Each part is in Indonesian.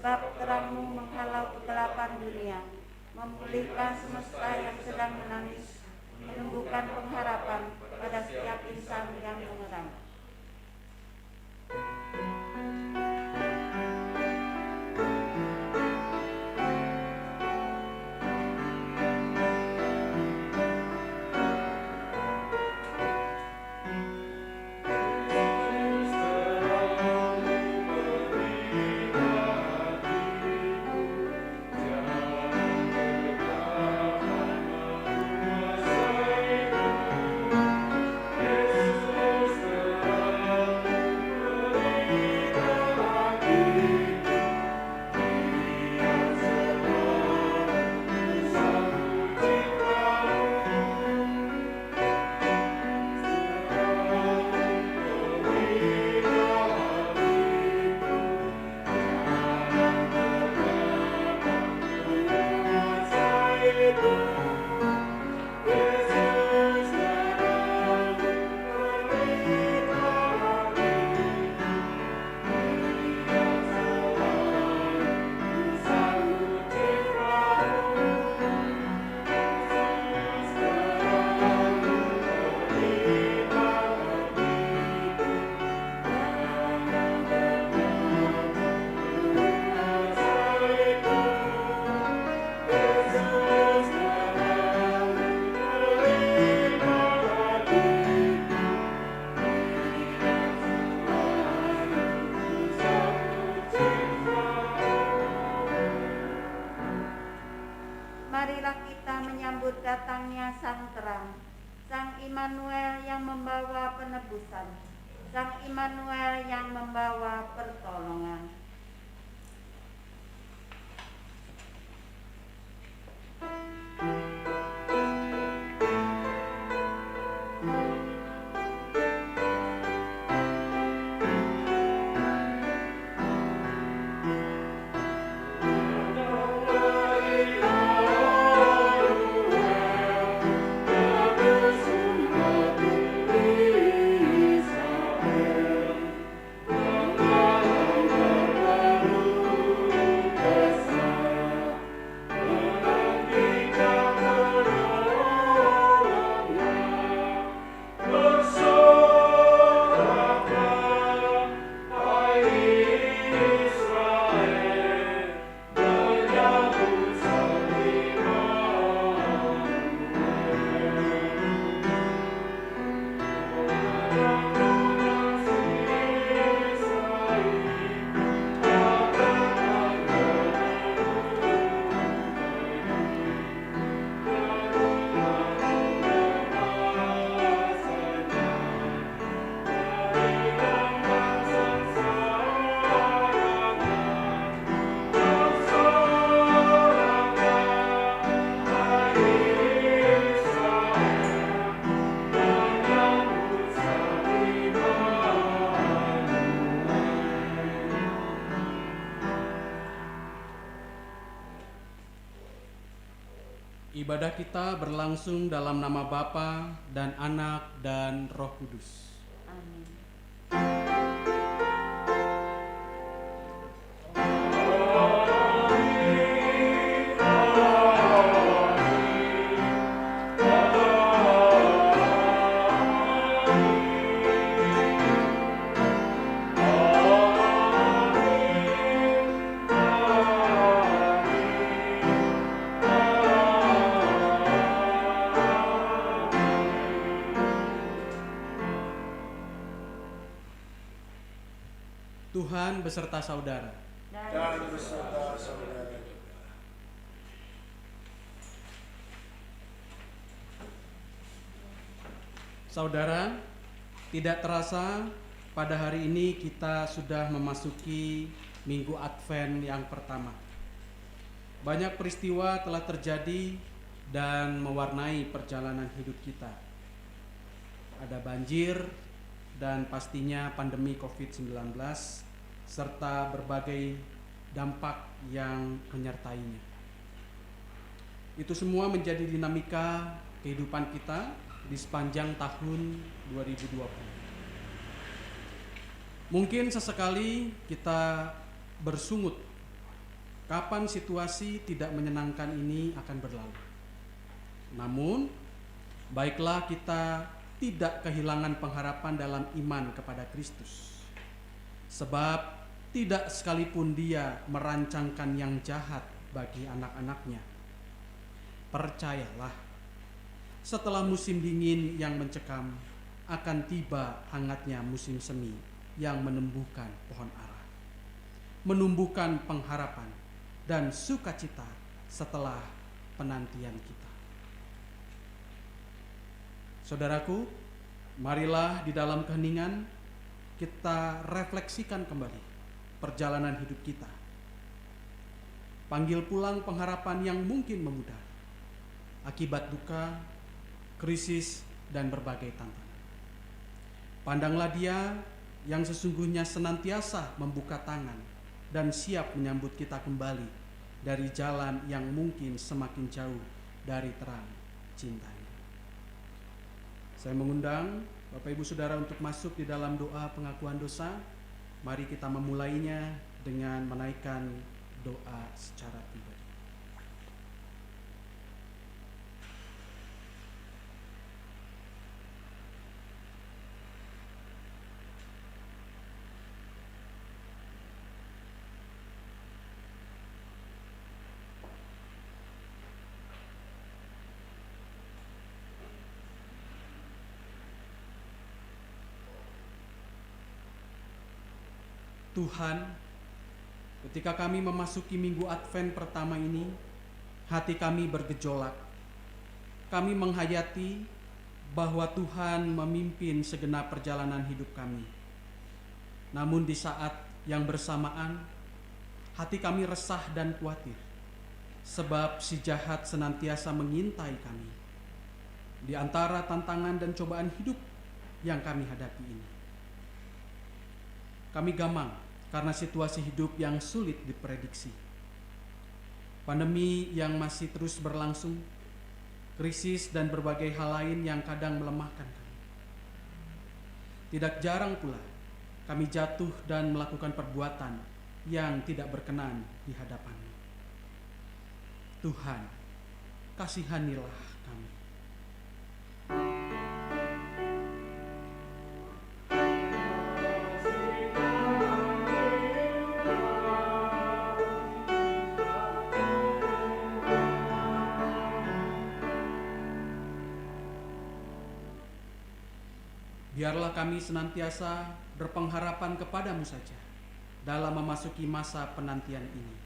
sebab terangmu menghalau kegelapan dunia, memulihkan semesta yang sedang menangis, menumbuhkan pengharapan pada setiap insan yang mengerang. Marilah kita menyambut datangnya Sang Terang, Sang Immanuel yang membawa penebusan, Sang Immanuel yang membawa pertolongan. Ibadah kita berlangsung dalam nama Bapa dan Anak dan Roh Kudus. Amin. Tuhan beserta saudara. Dan beserta saudara. Saudara, tidak terasa pada hari ini kita sudah memasuki Minggu Advent yang pertama. Banyak peristiwa telah terjadi dan mewarnai perjalanan hidup kita. Ada banjir dan pastinya pandemi COVID-19 serta berbagai dampak yang menyertainya. Itu semua menjadi dinamika kehidupan kita di sepanjang tahun 2020. Mungkin sesekali kita bersungut kapan situasi tidak menyenangkan ini akan berlalu. Namun, baiklah kita tidak kehilangan pengharapan dalam iman kepada Kristus. Sebab tidak sekalipun Dia merancangkan yang jahat bagi anak-anaknya. Percayalah, setelah musim dingin yang mencekam, akan tiba hangatnya musim semi yang menumbuhkan pohon ara, menumbuhkan pengharapan dan sukacita setelah penantian kita. Saudaraku, marilah di dalam keheningan kita refleksikan kembali perjalanan hidup kita. Panggil pulang pengharapan yang mungkin memudar akibat duka, krisis, dan berbagai tantangan. Pandanglah Dia yang sesungguhnya senantiasa membuka tangan dan siap menyambut kita kembali dari jalan yang mungkin semakin jauh dari terang cintanya. Saya mengundang Bapak Ibu Saudara untuk masuk di dalam doa pengakuan dosa. Mari kita memulainya dengan menaikkan doa secara pribadi. Tuhan, ketika kami memasuki minggu Advent pertama ini, hati kami bergejolak. Kami menghayati bahwa Tuhan memimpin segenap perjalanan hidup kami. Namun di saat yang bersamaan, hati kami resah dan khawatir, sebab si jahat senantiasa mengintai kami di antara tantangan dan cobaan hidup yang kami hadapi ini. Kami gamang karena situasi hidup yang sulit diprediksi. Pandemi yang masih terus berlangsung, krisis dan berbagai hal lain yang kadang melemahkan kami. Tidak jarang pula kami jatuh dan melakukan perbuatan yang tidak berkenan di hadapan-Mu. Tuhan, kasihanilah kami. Biarlah kami senantiasa berpengharapan kepadamu saja dalam memasuki masa penantian ini.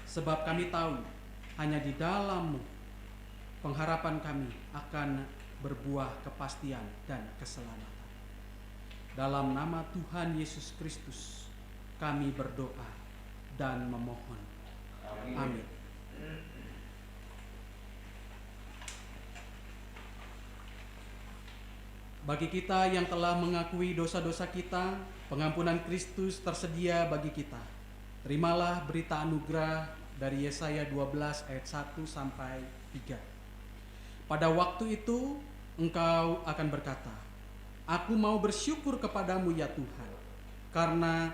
Sebab kami tahu hanya di dalam-Mu pengharapan kami akan berbuah kepastian dan keselamatan. Dalam nama Tuhan Yesus Kristus kami berdoa dan memohon. Amin. Bagi kita yang telah mengakui dosa-dosa kita, pengampunan Kristus tersedia bagi kita. Terimalah berita anugerah dari Yesaya 12 ayat 1 sampai 3. Pada waktu itu engkau akan berkata, "Aku mau bersyukur kepadamu ya Tuhan, karena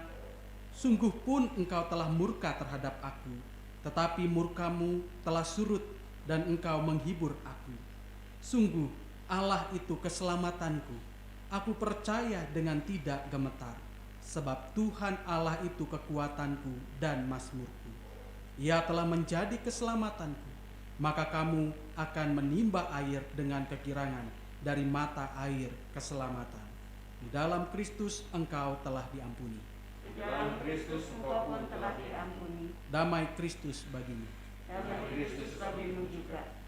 sungguh pun engkau telah murka terhadap aku, tetapi murkamu telah surut dan engkau menghibur aku. Sungguh Allah itu keselamatanku. Aku percaya dengan tidak gemetar, sebab Tuhan Allah itu kekuatanku dan mazmurku. Ia telah menjadi keselamatanku, maka kamu akan menimba air dengan kekirangan dari mata air keselamatan. Di dalam Kristus engkau telah diampuni. Di dalam Kristus engkau pun telah diampuni. Damai Kristus bagimu. Damai Kristus bagimu juga."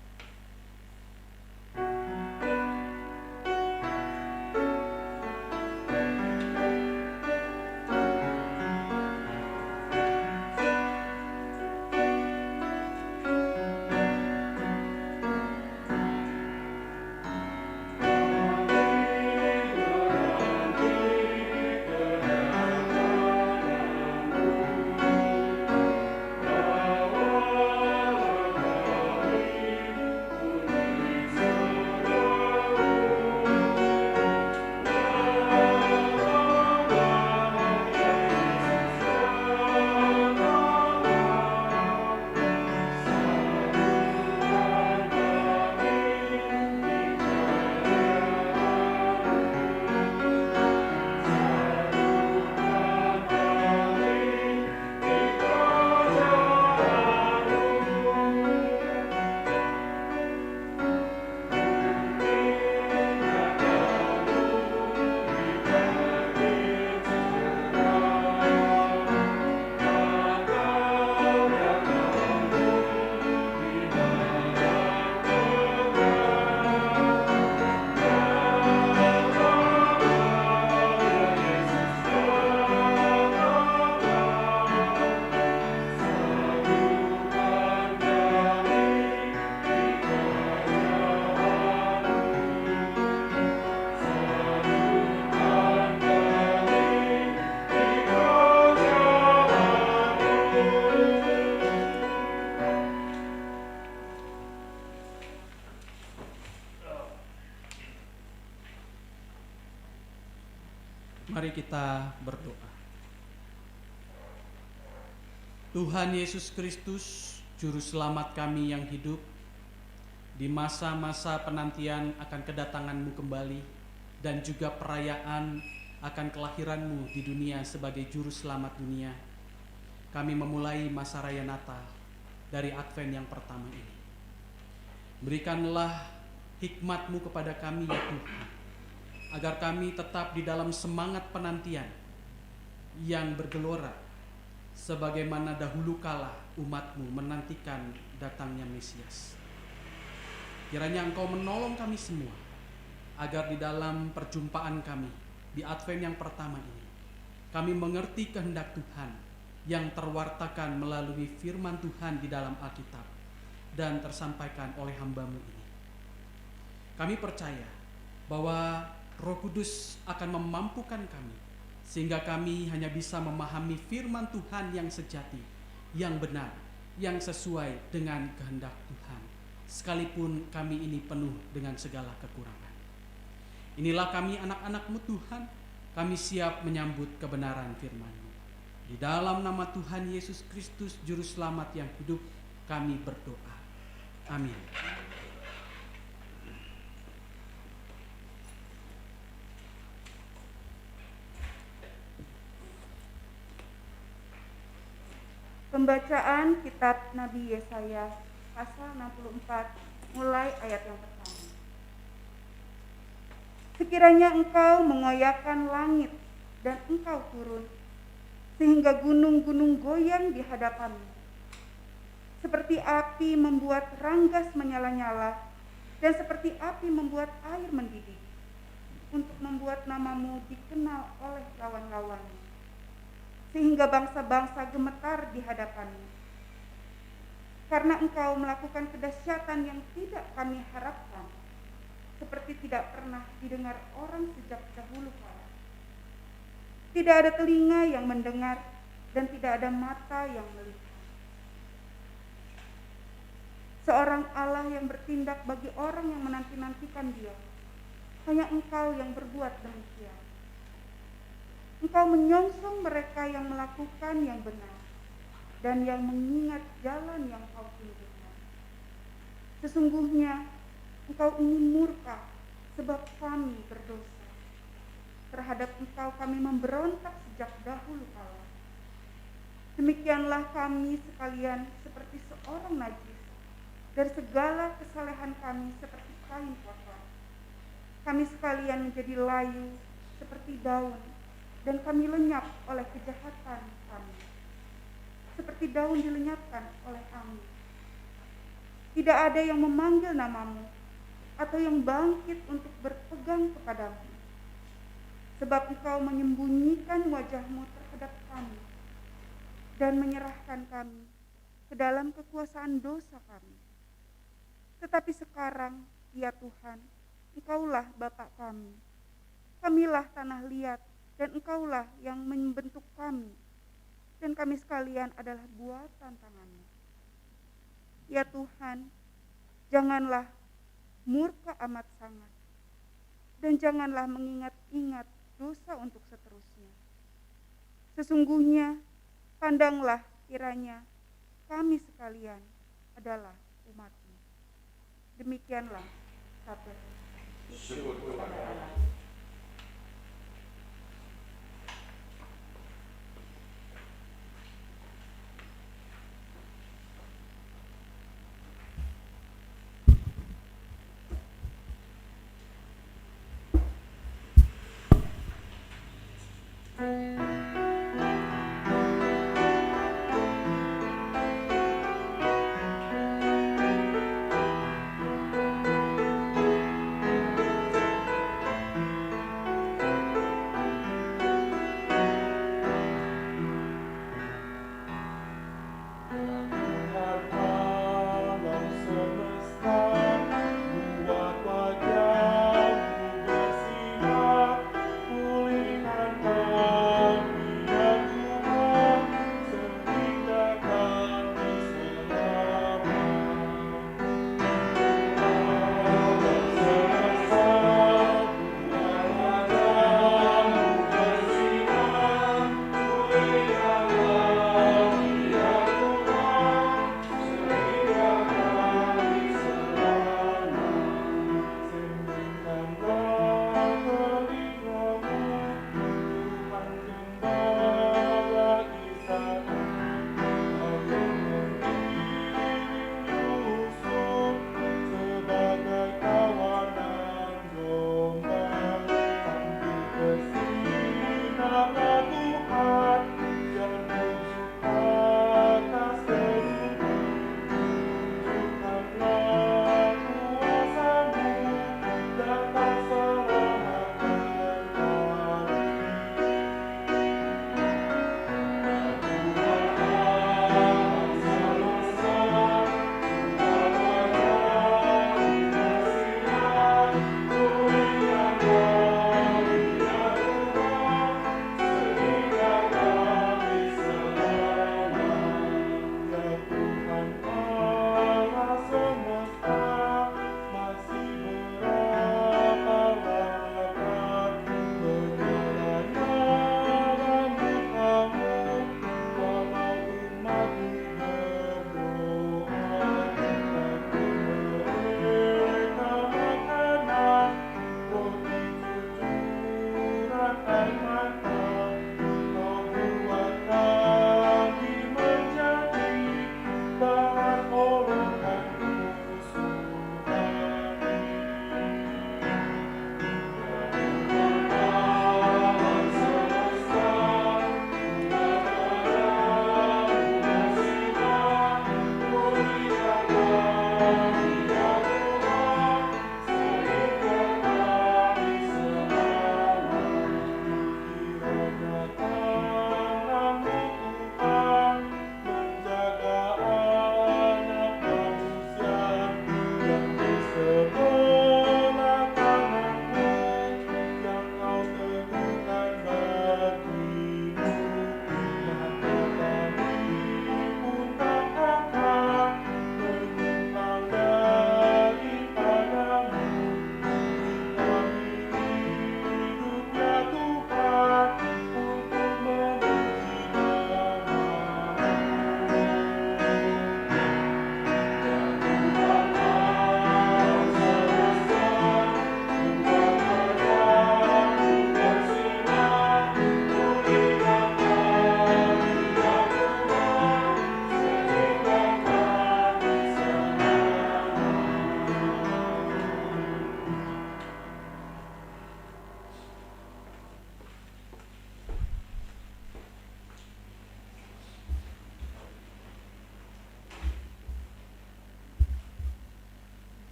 Mari kita berdoa. Tuhan Yesus Kristus, Juru Selamat kami yang hidup, di masa-masa penantian akan kedatangan-Mu kembali dan juga perayaan akan kelahiran-Mu di dunia sebagai Juru Selamat dunia, kami memulai masa raya Natal dari Advent yang pertama ini. Berikanlah hikmat-Mu kepada kami ya Tuhan, agar kami tetap di dalam semangat penantian yang bergelora, sebagaimana dahulu kala umat-Mu menantikan datangnya Mesias. Kiranya Engkau menolong kami semua, agar di dalam perjumpaan kami di Advent yang pertama ini, kami mengerti kehendak Tuhan yang terwartakan melalui firman Tuhan di dalam Alkitab dan tersampaikan oleh hamba-Mu ini. Kami percaya bahwa Roh Kudus akan memampukan kami, sehingga kami hanya bisa memahami firman Tuhan yang sejati, yang benar, yang sesuai dengan kehendak Tuhan, sekalipun kami ini penuh dengan segala kekurangan. Inilah kami anak-anak-Mu Tuhan, kami siap menyambut kebenaran firman-Mu. Di dalam nama Tuhan Yesus Kristus, Juru Selamat yang hidup, kami berdoa. Amin. Pembacaan Kitab Nabi Yesaya pasal 64 mulai ayat yang pertama. Sekiranya Engkau mengoyakkan langit dan Engkau turun, sehingga gunung-gunung goyang di hadapan-Mu, seperti api membuat ranggas menyala-nyala, dan seperti api membuat air mendidih, untuk membuat nama-Mu dikenal oleh lawan-lawan-Mu, sehingga bangsa-bangsa gemetar di hadapan-Mu. Karena Engkau melakukan kedahsyatan yang tidak kami harapkan, seperti tidak pernah didengar orang sejak dahulu kala. Tidak ada telinga yang mendengar dan tidak ada mata yang melihat. Seorang Allah yang bertindak bagi orang yang menanti-nantikan Dia. Hanya Engkau yang berbuat demikian. Engkau menyongsong mereka yang melakukan yang benar dan yang mengingat jalan yang Kau tunjukkan. Sesungguhnya Engkau ingin murka sebab kami berdosa. Terhadap Engkau kami memberontak sejak dahulu kala. Demikianlah kami sekalian seperti seorang najis, dan segala kesalehan kami seperti kain kotor. Kami sekalian menjadi layu seperti daun, dan kami lenyap oleh kejahatan kami, seperti daun dilenyapkan oleh angin. Tidak ada yang memanggil nama-Mu, atau yang bangkit untuk berpegang kepadamu. Sebab Engkau menyembunyikan wajah-Mu terhadap kami, dan menyerahkan kami ke dalam kekuasaan dosa kami. Tetapi sekarang, ya Tuhan, Engkaulah Bapa kami. Kamilah tanah liat, dan Engkaulah yang membentuk kami, dan kami sekalian adalah buatan tangan-Mu. Ya Tuhan, janganlah murka amat sangat, dan janganlah mengingat-ingat dosa untuk seterusnya. Sesungguhnya, pandanglah kiranya kami sekalian adalah umat-Mu. Demikianlah sabda. Syukur kepada Allah.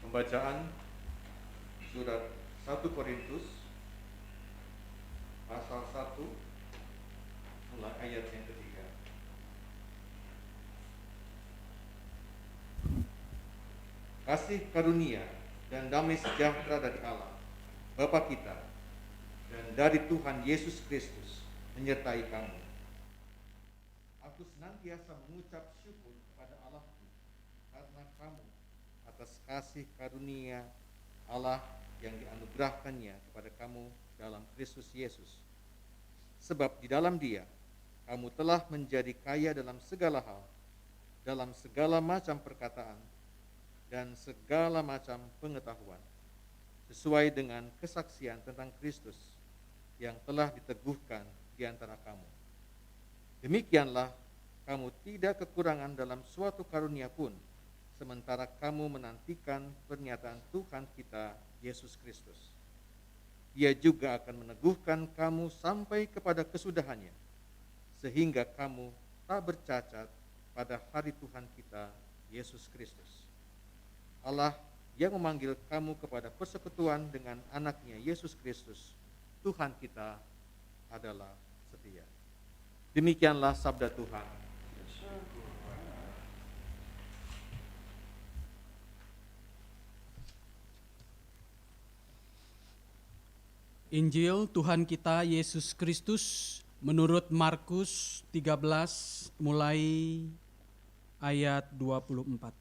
Pembacaan surat 1 Korintus pasal 1 mulai ayat yang ketiga. Kasih karunia dan damai sejahtera dari Allah Bapa kita dan dari Tuhan Yesus Kristus menyertai kamu. Aku senantiasa mengucap syukur kepada Allahku karena kamu atas kasih karunia Allah yang dianugerahkannya kepada kamu dalam Kristus Yesus. Sebab di dalam Dia kamu telah menjadi kaya dalam segala hal, dalam segala macam perkataan dan segala macam pengetahuan, sesuai dengan kesaksian tentang Kristus yang telah diteguhkan di antara kamu. Demikianlah kamu tidak kekurangan dalam suatu karunia pun, sementara kamu menantikan pernyataan Tuhan kita Yesus Kristus. Dia juga akan meneguhkan kamu sampai kepada kesudahannya, sehingga kamu tak bercacat pada hari Tuhan kita Yesus Kristus. Allah yang memanggil kamu kepada persekutuan dengan anaknya Yesus Kristus, Tuhan kita adalah setia. Demikianlah sabda Tuhan. Injil Tuhan kita Yesus Kristus menurut Markus 13 mulai ayat 24.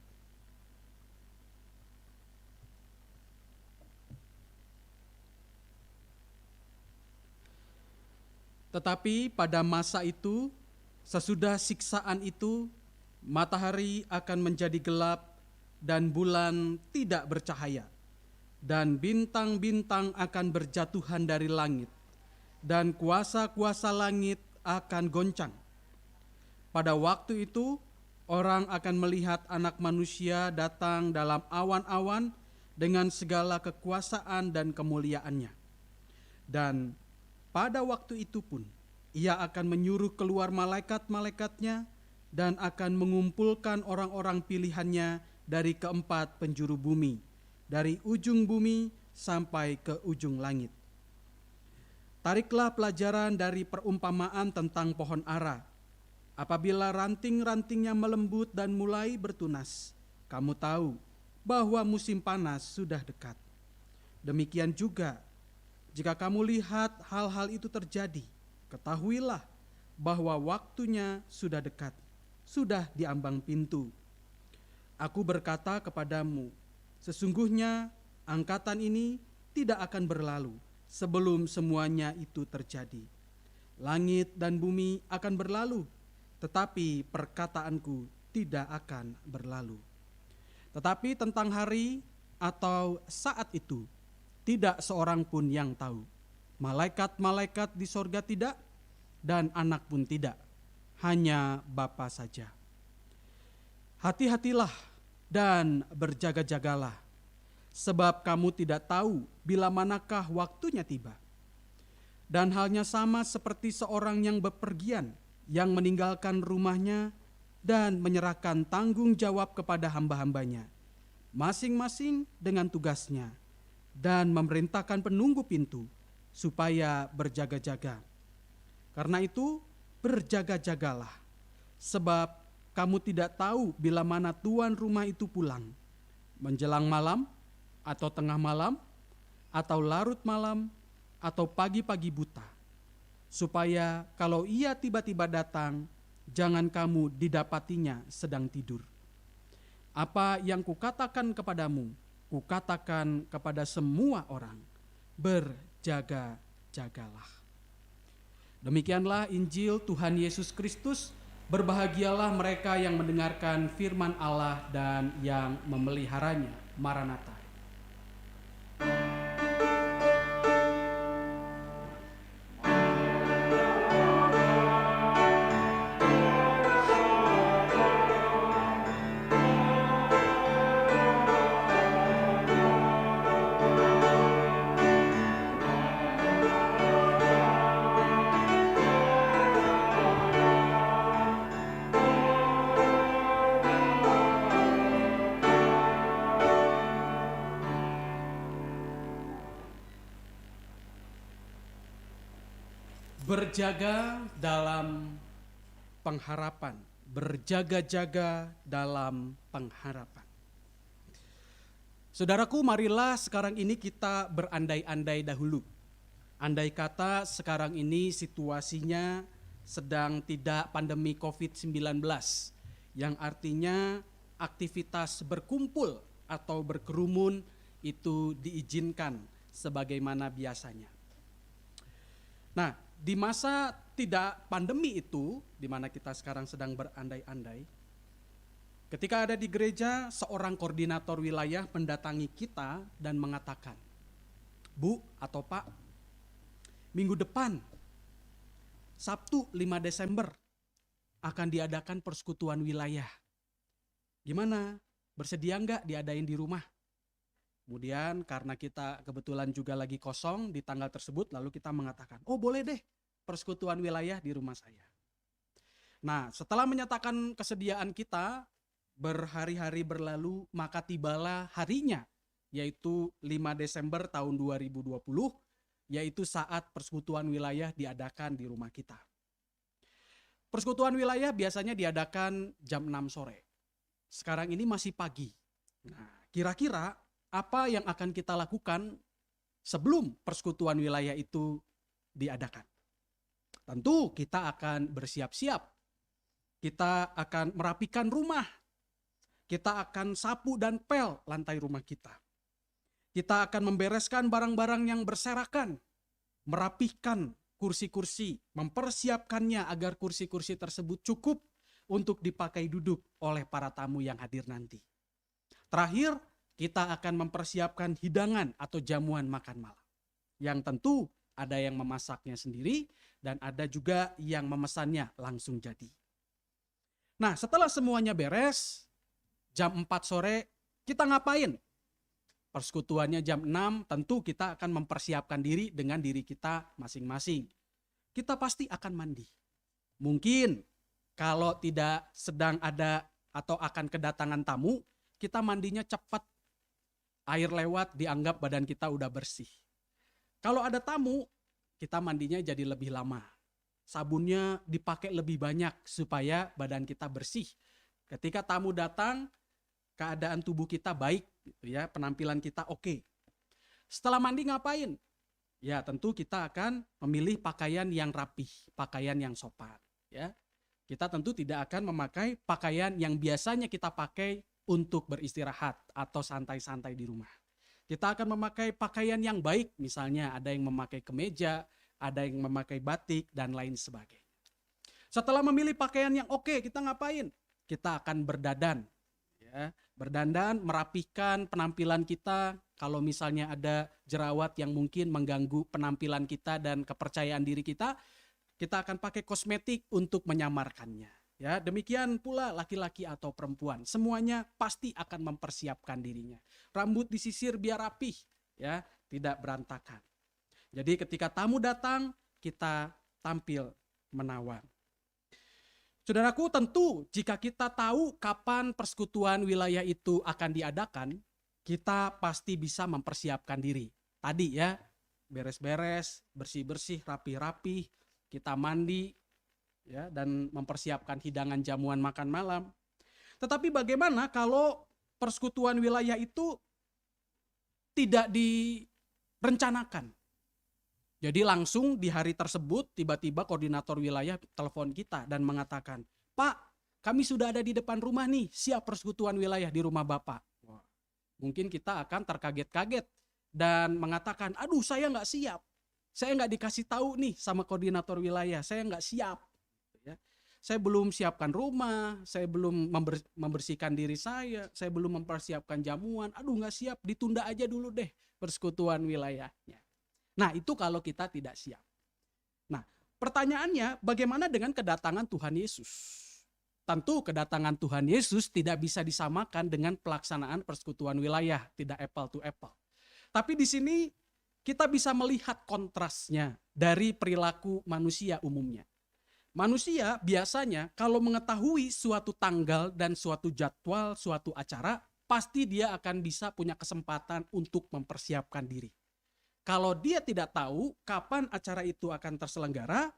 Tetapi pada masa itu, sesudah siksaan itu, matahari akan menjadi gelap dan bulan tidak bercahaya, dan bintang-bintang akan berjatuhan dari langit, dan kuasa-kuasa langit akan goncang. Pada waktu itu, orang akan melihat Anak Manusia datang dalam awan-awan dengan segala kekuasaan dan kemuliaannya. Dan pada waktu itu pun, Ia akan menyuruh keluar malaikat-malaikatnya dan akan mengumpulkan orang-orang pilihannya dari keempat penjuru bumi, dari ujung bumi sampai ke ujung langit. Tariklah pelajaran dari perumpamaan tentang pohon ara. Apabila ranting-rantingnya melembut dan mulai bertunas, kamu tahu bahwa musim panas sudah dekat. Demikian juga, jika kamu lihat hal-hal itu terjadi, ketahuilah bahwa waktunya sudah dekat, sudah di ambang pintu. Aku berkata kepadamu, sesungguhnya angkatan ini tidak akan berlalu sebelum semuanya itu terjadi. Langit dan bumi akan berlalu, tetapi perkataanku tidak akan berlalu. Tetapi tentang hari atau saat itu, tidak seorang pun yang tahu. Malaikat-malaikat di sorga tidak, dan anak pun tidak, hanya Bapa saja. Hati-hatilah dan berjaga-jagalah, sebab kamu tidak tahu bila manakah waktunya tiba. Dan halnya sama seperti seorang yang bepergian, yang meninggalkan rumahnya dan menyerahkan tanggung jawab kepada hamba-hambanya, masing-masing dengan tugasnya, dan memerintahkan penunggu pintu supaya berjaga-jaga. Karena itu berjaga-jagalah, sebab kamu tidak tahu bila mana tuan rumah itu pulang, menjelang malam, atau tengah malam, atau larut malam, atau pagi-pagi buta, supaya kalau ia tiba-tiba datang, jangan kamu didapatinya sedang tidur. Apa yang kukatakan kepadamu, kukatakan kepada semua orang, berjaga-jagalah. Demikianlah Injil Tuhan Yesus Kristus. Berbahagialah mereka yang mendengarkan firman Allah dan yang memeliharanya. Maranatha. Berjaga dalam pengharapan, berjaga-jaga dalam pengharapan. Saudaraku, marilah sekarang ini kita berandai-andai dahulu. Andai kata sekarang ini situasinya sedang tidak pandemi COVID-19, yang artinya aktivitas berkumpul atau berkerumun itu diizinkan sebagaimana biasanya. Nah, di masa tidak pandemi itu, di mana kita sekarang sedang berandai-andai, ketika ada di gereja, seorang koordinator wilayah mendatangi kita dan mengatakan, "Bu atau Pak, minggu depan, Sabtu 5 Desember, akan diadakan persekutuan wilayah. Gimana? Bersedia nggak diadain di rumah?" Kemudian karena kita kebetulan juga lagi kosong di tanggal tersebut, lalu kita mengatakan, "Oh boleh deh, persekutuan wilayah di rumah saya." Nah, setelah menyatakan kesediaan kita, berhari-hari berlalu, maka tibalah harinya, yaitu 5 Desember tahun 2020, yaitu saat persekutuan wilayah diadakan di rumah kita. Persekutuan wilayah biasanya diadakan jam 6 sore. Sekarang ini masih pagi. Nah, kira-kira apa yang akan kita lakukan sebelum persekutuan wilayah itu diadakan? Tentu kita akan bersiap-siap. Kita akan merapikan rumah. Kita akan sapu dan pel lantai rumah kita. Kita akan membereskan barang-barang yang berserakan, merapihkan kursi-kursi, mempersiapkannya agar kursi-kursi tersebut cukup untuk dipakai duduk oleh para tamu yang hadir nanti. Terakhir, kita akan mempersiapkan hidangan atau jamuan makan malam. Yang tentu ada yang memasaknya sendiri dan ada juga yang memesannya langsung jadi. Nah, setelah semuanya beres, jam 4 sore kita ngapain? Persekutuannya jam 6, tentu kita akan mempersiapkan diri dengan diri kita masing-masing. Kita pasti akan mandi. Mungkin kalau tidak sedang ada atau akan kedatangan tamu, kita mandinya cepat. Air lewat, dianggap badan kita udah bersih. Kalau ada tamu, kita mandinya jadi lebih lama. Sabunnya dipakai lebih banyak supaya badan kita bersih. Ketika tamu datang, keadaan tubuh kita baik, gitu ya, penampilan kita oke. Setelah mandi ngapain? Ya, tentu kita akan memilih pakaian yang rapih, pakaian yang sopan. Ya, kita tentu tidak akan memakai pakaian yang biasanya kita pakai untuk beristirahat atau santai-santai di rumah. Kita akan memakai pakaian yang baik, misalnya ada yang memakai kemeja, ada yang memakai batik, dan lain sebagainya. Setelah memilih pakaian yang oke, kita ngapain? Kita akan berdandan. Ya, berdandan, merapihkan penampilan kita. Kalau misalnya ada jerawat yang mungkin mengganggu penampilan kita dan kepercayaan diri kita akan pakai kosmetik untuk menyamarkannya. Ya, demikian pula laki-laki atau perempuan, semuanya pasti akan mempersiapkan dirinya. Rambut disisir biar rapih, ya, tidak berantakan. Jadi ketika tamu datang, kita tampil menawan. Saudaraku, tentu jika kita tahu kapan persekutuan wilayah itu akan diadakan, kita pasti bisa mempersiapkan diri. Tadi ya, beres-beres, bersih-bersih, rapi-rapi, kita mandi, ya, dan mempersiapkan hidangan jamuan makan malam. Tetapi bagaimana kalau persekutuan wilayah itu tidak direncanakan? Jadi langsung di hari tersebut tiba-tiba koordinator wilayah telepon kita dan mengatakan, "Pak, kami sudah ada di depan rumah nih, siap persekutuan wilayah di rumah Bapak." Wah, mungkin kita akan terkaget-kaget dan mengatakan, "Aduh, saya nggak siap. Saya nggak dikasih tahu nih sama koordinator wilayah, saya nggak siap. Saya belum siapkan rumah, saya belum membersihkan diri saya belum mempersiapkan jamuan, aduh nggak siap, ditunda aja dulu deh persekutuan wilayahnya." Nah, itu kalau kita tidak siap. Nah, pertanyaannya bagaimana dengan kedatangan Tuhan Yesus? Tentu kedatangan Tuhan Yesus tidak bisa disamakan dengan pelaksanaan persekutuan wilayah, tidak apple to apple. Tapi di sini kita bisa melihat kontrasnya dari perilaku manusia umumnya. Manusia biasanya kalau mengetahui suatu tanggal dan suatu jadwal, suatu acara, pasti dia akan bisa punya kesempatan untuk mempersiapkan diri. Kalau dia tidak tahu kapan acara itu akan terselenggara,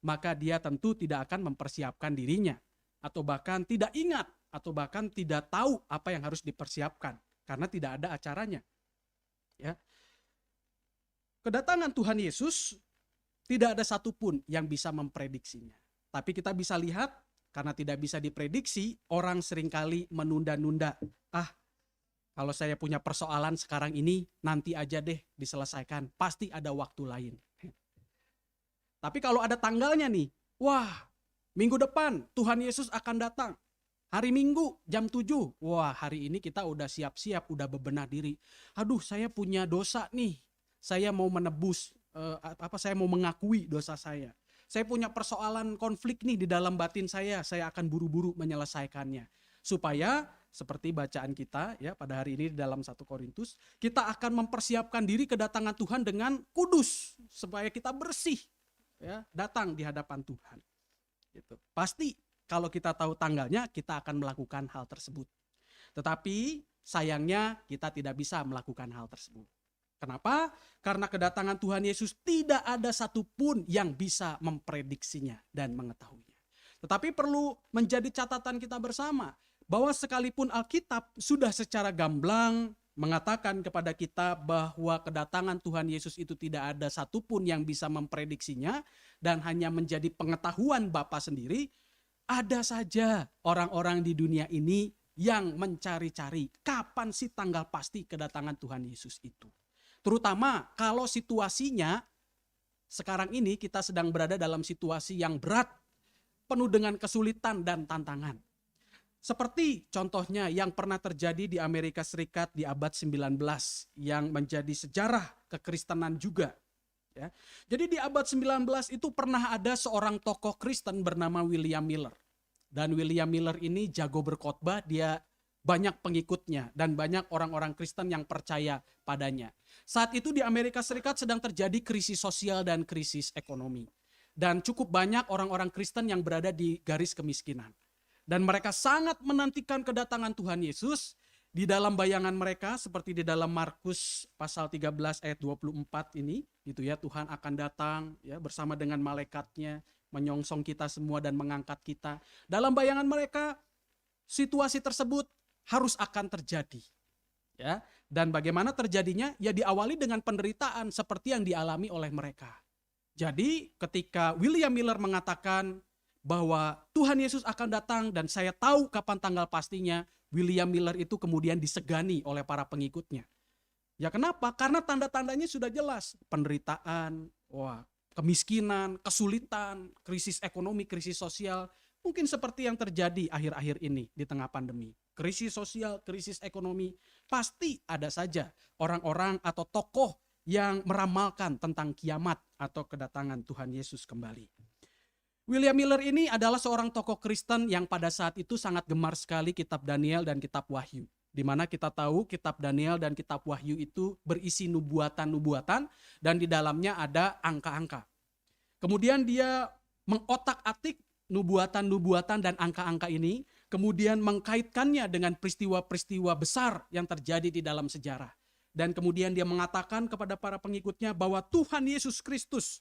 maka dia tentu tidak akan mempersiapkan dirinya, atau bahkan tidak ingat, atau bahkan tidak tahu apa yang harus dipersiapkan karena tidak ada acaranya. Ya. Kedatangan Tuhan Yesus tidak ada satupun yang bisa memprediksinya. Tapi kita bisa lihat, karena tidak bisa diprediksi, orang seringkali menunda-nunda. Kalau saya punya persoalan sekarang ini, nanti aja deh diselesaikan. Pasti ada waktu lain. Tapi kalau ada tanggalnya nih, wah, minggu depan Tuhan Yesus akan datang. Hari Minggu jam 7. Wah, hari ini kita udah siap-siap, udah bebenah diri. Aduh, saya punya dosa nih. Saya mau menebus, saya mau mengakui dosa saya. Saya punya persoalan konflik nih di dalam batin saya akan buru-buru menyelesaikannya. Supaya seperti bacaan kita ya pada hari ini di dalam 1 Korintus, kita akan mempersiapkan diri kedatangan Tuhan dengan kudus supaya kita bersih ya, datang di hadapan Tuhan. Gitu. Pasti kalau kita tahu tanggalnya, kita akan melakukan hal tersebut. Tetapi sayangnya kita tidak bisa melakukan hal tersebut. Kenapa? Karena kedatangan Tuhan Yesus tidak ada satupun yang bisa memprediksinya dan mengetahuinya. Tetapi perlu menjadi catatan kita bersama bahwa sekalipun Alkitab sudah secara gamblang mengatakan kepada kita bahwa kedatangan Tuhan Yesus itu tidak ada satupun yang bisa memprediksinya dan hanya menjadi pengetahuan Bapa sendiri, ada saja orang-orang di dunia ini yang mencari-cari kapan sih tanggal pasti kedatangan Tuhan Yesus itu. Terutama kalau situasinya sekarang ini kita sedang berada dalam situasi yang berat, penuh dengan kesulitan dan tantangan. Seperti contohnya yang pernah terjadi di Amerika Serikat di abad 19 yang menjadi sejarah kekristenan juga. Ya. Jadi di abad 19 itu pernah ada seorang tokoh Kristen bernama William Miller. Dan William Miller ini jago berkhotbah, dia banyak pengikutnya dan banyak orang-orang Kristen yang percaya padanya. Saat itu di Amerika Serikat sedang terjadi krisis sosial dan krisis ekonomi. Dan cukup banyak orang-orang Kristen yang berada di garis kemiskinan. Dan mereka sangat menantikan kedatangan Tuhan Yesus. Di dalam bayangan mereka seperti di dalam Markus pasal 13 ayat 24 ini, gitu ya, Tuhan akan datang ya bersama dengan malaikatnya, menyongsong kita semua dan mengangkat kita. Dalam bayangan mereka situasi tersebut harus akan terjadi. Ya, dan bagaimana terjadinya? Ya diawali dengan penderitaan seperti yang dialami oleh mereka. Jadi ketika William Miller mengatakan bahwa Tuhan Yesus akan datang dan saya tahu kapan tanggal pastinya, William Miller itu kemudian disegani oleh para pengikutnya. Ya kenapa? Karena tanda-tandanya sudah jelas. Penderitaan, kemiskinan, kesulitan, krisis ekonomi, krisis sosial. Mungkin seperti yang terjadi akhir-akhir ini di tengah pandemi. Krisis sosial, krisis ekonomi. Pasti ada saja orang-orang atau tokoh yang meramalkan tentang kiamat atau kedatangan Tuhan Yesus kembali. William Miller ini adalah seorang tokoh Kristen yang pada saat itu sangat gemar sekali kitab Daniel dan kitab Wahyu. Di mana kita tahu kitab Daniel dan kitab Wahyu itu berisi nubuatan-nubuatan dan di dalamnya ada angka-angka. Kemudian dia mengotak-atik nubuatan-nubuatan dan angka-angka ini, kemudian mengkaitkannya dengan peristiwa-peristiwa besar yang terjadi di dalam sejarah. Dan kemudian dia mengatakan kepada para pengikutnya bahwa Tuhan Yesus Kristus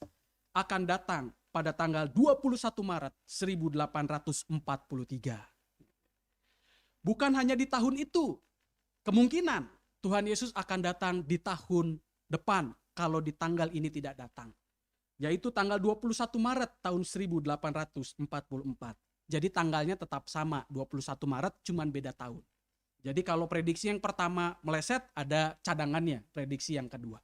akan datang pada tanggal 21 Maret 1843. Bukan hanya di tahun itu, kemungkinan Tuhan Yesus akan datang di tahun depan kalau di tanggal ini tidak datang. Yaitu tanggal 21 Maret tahun 1844. Jadi tanggalnya tetap sama, 21 Maret cuman beda tahun. Jadi kalau prediksi yang pertama meleset, ada cadangannya, prediksi yang kedua.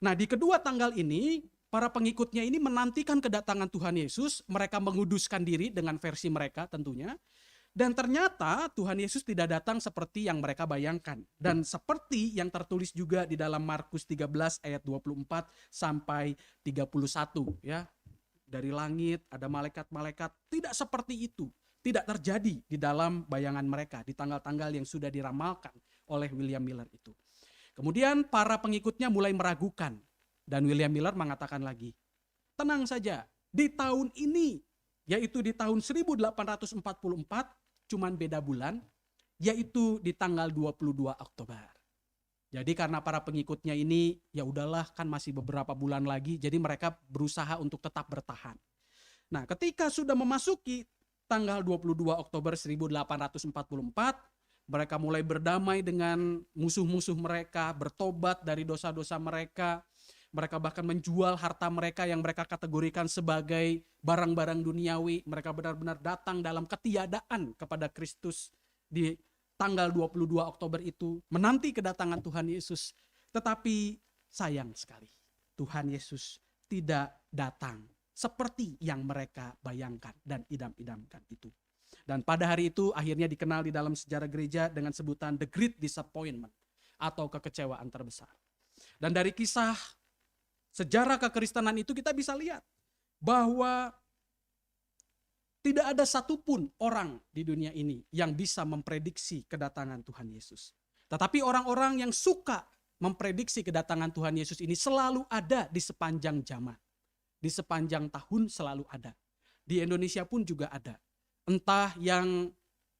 Nah di kedua tanggal ini, para pengikutnya ini menantikan kedatangan Tuhan Yesus, mereka menguduskan diri dengan versi mereka tentunya. Dan ternyata Tuhan Yesus tidak datang seperti yang mereka bayangkan. Dan seperti yang tertulis juga di dalam Markus 13 ayat 24 sampai 31 ya. Dari langit ada malaikat-malaikat, tidak seperti itu. Tidak terjadi di dalam bayangan mereka di tanggal-tanggal yang sudah diramalkan oleh William Miller itu. Kemudian para pengikutnya mulai meragukan. Dan William Miller mengatakan lagi, tenang saja, di tahun ini, yaitu di tahun 1844, cuman beda bulan, yaitu di tanggal 22 Oktober. Jadi karena para pengikutnya ini ya udahlah kan masih beberapa bulan lagi, jadi mereka berusaha untuk tetap bertahan. Nah, ketika sudah memasuki tanggal 22 Oktober 1844, mereka mulai berdamai dengan musuh-musuh mereka, bertobat dari dosa-dosa mereka. Mereka bahkan menjual harta mereka yang mereka kategorikan sebagai barang-barang duniawi. Mereka benar-benar datang dalam ketiadaan kepada Kristus di tanggal 22 Oktober itu, menanti kedatangan Tuhan Yesus. Tetapi sayang sekali, Tuhan Yesus tidak datang seperti yang mereka bayangkan dan idam-idamkan itu. Dan pada hari itu akhirnya dikenal di dalam sejarah gereja dengan sebutan The Great Disappointment atau kekecewaan terbesar. Dan dari kisah sejarah kekristenan itu kita bisa lihat bahwa tidak ada satupun orang di dunia ini yang bisa memprediksi kedatangan Tuhan Yesus. Tetapi orang-orang yang suka memprediksi kedatangan Tuhan Yesus ini selalu ada di sepanjang zaman. Di sepanjang tahun selalu ada. Di Indonesia pun juga ada. Entah yang